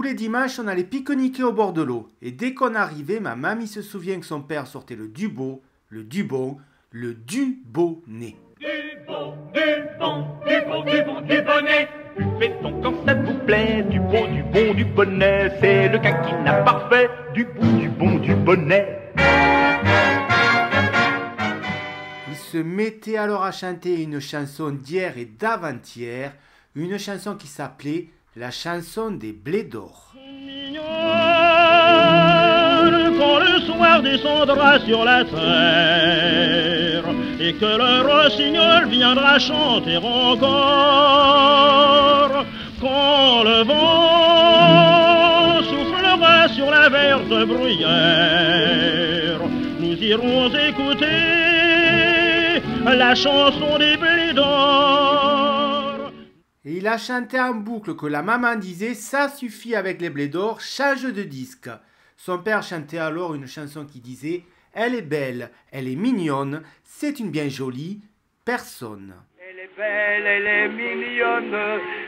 les dimanches, on allait pique-niquer au bord de l'eau. Et dès qu'on arrivait, ma mamie se souvient que son père sortait le Dubo, le Dubon, le Dubonnet. Du bonnet. Buvez-on quand ça vous plaît, du bon, du bonnet. C'est le quinquina parfait, du bon, du bonnet. Il se mettait alors à chanter une chanson d'hier et d'avant-hier, une chanson qui s'appelait la chanson des blés d'or. Quand le soir descendra sur la terre et que le rossignol viendra chanter encore, quand le vent soufflera sur la verte bruyère, nous irons écouter la chanson des blés d'or. Et il a chanté en boucle que la maman disait « Ça suffit avec les blés d'or, change de disque ». Son père chantait alors une chanson qui disait « Elle est belle, elle est mignonne, c'est une bien jolie personne ». Elle est belle, elle est mignonne,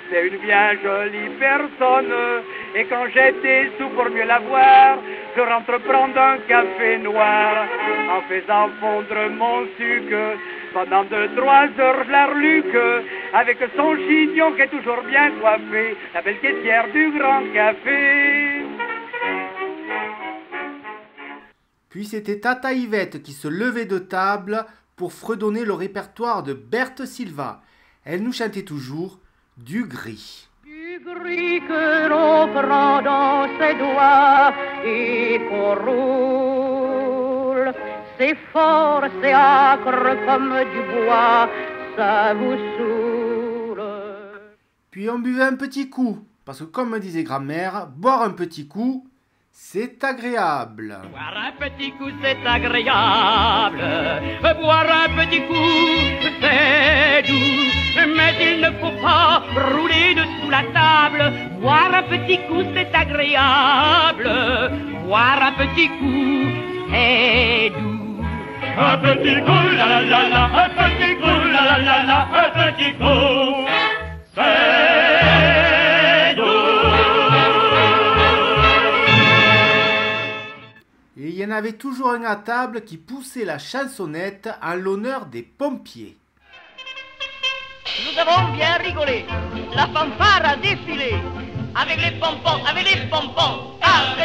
c'est une bien jolie personne. Et quand j'étais sous pour mieux la voir, je rentre prendre un café noir. En faisant fondre mon sucre, pendant 2-3 heures je la reluque. Avec son chignon qui est toujours bien coiffé, la belle caissière du grand café. Puis c'était Tata Yvette qui se levait de table pour fredonner le répertoire de Berthe Silva. Elle nous chantait toujours du gris. Du gris que l'on prend dans ses doigts et qu'on roule. C'est fort, c'est âcre comme du bois, ça vous saoule. Puis on buvait un petit coup, parce que comme me disait grand-mère, boire un petit coup, c'est agréable. Boire un petit coup, c'est agréable. Boire un petit coup, c'est doux. Mais il ne faut pas rouler dessous la table. Boire un petit coup, c'est agréable. Boire un petit coup, c'est doux. Un petit coup, la la la la. Un petit coup, la la la la. Un petit coup, c'est doux. Et il y en avait toujours un à table qui poussait la chansonnette en l'honneur des pompiers. Nous avons bien rigolé, la fanfare a défilé. Avec les pompons, avec les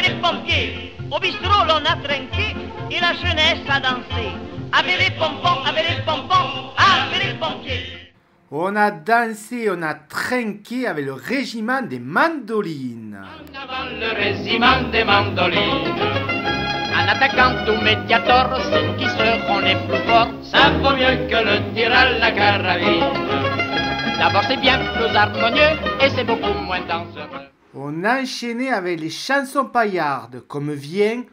les pompiers. Au bistrot l'on a trinqué et la jeunesse a dansé. Avec les pompons, avec les pompiers. On a dansé, on a trinqué avec le régiment des mandolines. En avant le régiment des mandolines. En attaquant tout médiator, ceux qui seront les plus forts, ça vaut mieux que le tir à la carabine. D'abord c'est bien plus harmonieux et c'est beaucoup moins dangereux. On enchaînait avec les chansons paillardes, comme vient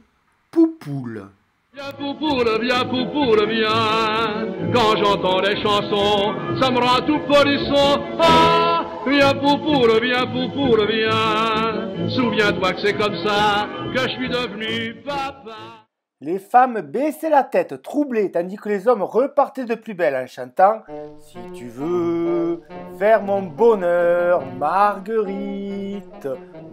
Poupoule. Viens Poupoule, viens Poupoule, viens. Quand j'entends les chansons, ça me rend tout polisson. Ah, viens Poupoule, viens Poupoule, viens. Souviens-toi que c'est comme ça que je suis devenu papa. Les femmes baissaient la tête, troublées, tandis que les hommes repartaient de plus belle en chantant « Si tu veux faire mon bonheur, Marguerite,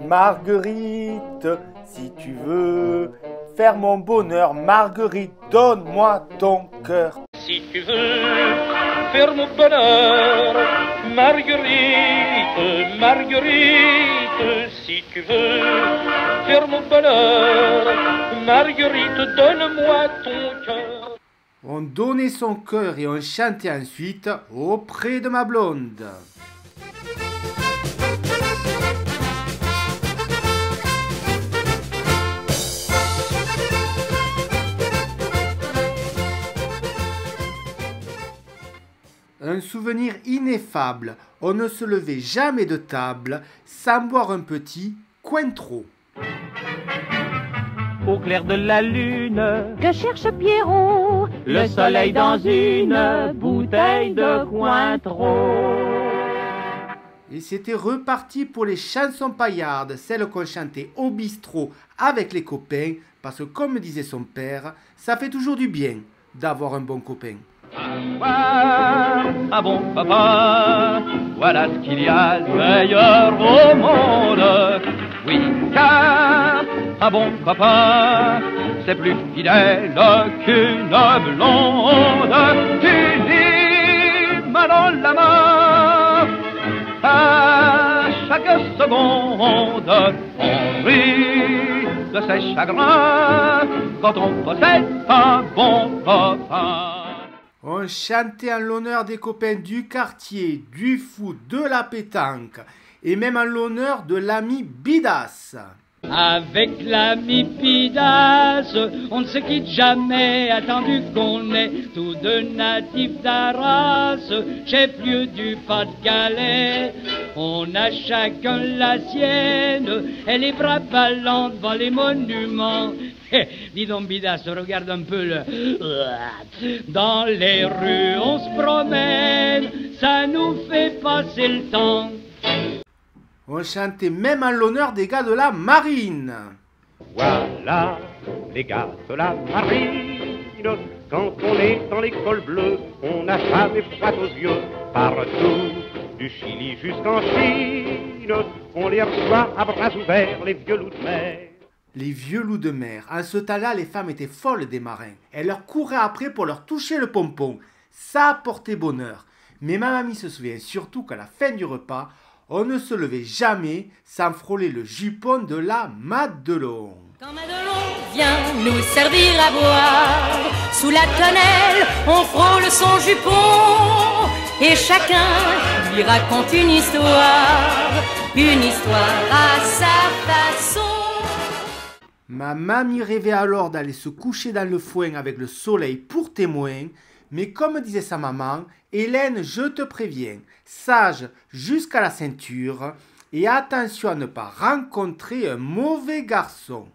Marguerite, si tu veux faire mon bonheur, Marguerite, donne-moi ton cœur. » Si tu veux faire mon bonheur, Marguerite, Marguerite, si tu veux faire mon bonheur, Marguerite, donne-moi ton cœur. On donnait son cœur et on chantait ensuite auprès de ma blonde. Un souvenir ineffable, on ne se levait jamais de table sans boire un petit Cointreau. Au clair de la lune, Que cherche Pierrot? le soleil dans une bouteille de Cointreau. Et c'était reparti pour les chansons paillardes, celles qu'on chantait au bistrot avec les copains, parce que comme disait son père, ça fait toujours du bien d'avoir un bon copain. Un bon papa, voilà ce qu'il y a de meilleur au monde. oui, car un bon copain, c'est plus fidèle qu'une blonde. Tu dis, main dans la main, à chaque seconde, on rit de ses chagrins quand on possède un bon copain. On chantait en l'honneur des copains du quartier, du foot, de la pétanque et même en l'honneur de l'ami Bidas. Avec l'ami Bidas, on ne se quitte jamais, attendu qu'on est tous deux natifs d'Arras, chef-lieu du Pas-de-Calais. On a chacun la sienne, et les bras ballants devant les monuments. Dis donc Bidas, regarde un peu le... Dans les rues on se promène, ça nous fait passer le temps. On chantait même en l'honneur des gars de la marine. Voilà les gars de la marine. Quand on est dans l'école bleue, on n'a jamais froid aux yeux. Partout, du Chili jusqu'en Chine, on les reçoit à bras ouverts, les vieux loups de mer. Les vieux loups de mer. En ce temps-là, les femmes étaient folles des marins. Elles leur couraient après pour leur toucher le pompon. Ça portait bonheur. Mais ma mamie se souvient surtout qu'à la fin du repas, on ne se levait jamais sans frôler le jupon de la Madelon. Quand Madelon vient nous servir à boire, sous la tonnelle, on frôle son jupon et chacun lui raconte une histoire à sa façon. Ma mamie rêvait alors d'aller se coucher dans le foin avec le soleil pour témoin, mais comme disait sa maman, Hélène, je te préviens, sage jusqu'à la ceinture et attention à ne pas rencontrer un mauvais garçon.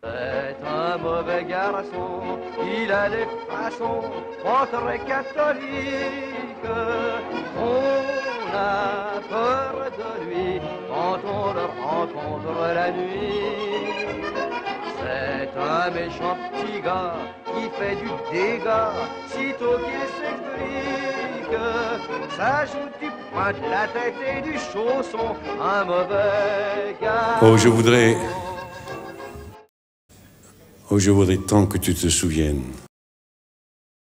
C'est un mauvais garçon, il a des façons pas très catholiques. On a peur de lui quand on le rencontre la nuit. C'est un méchant petit gars qui fait du dégât, sitôt qu'il s'explique. Ça joue du poing de la tête et du chausson, un mauvais gars. Oh, je voudrais tant que tu te souviennes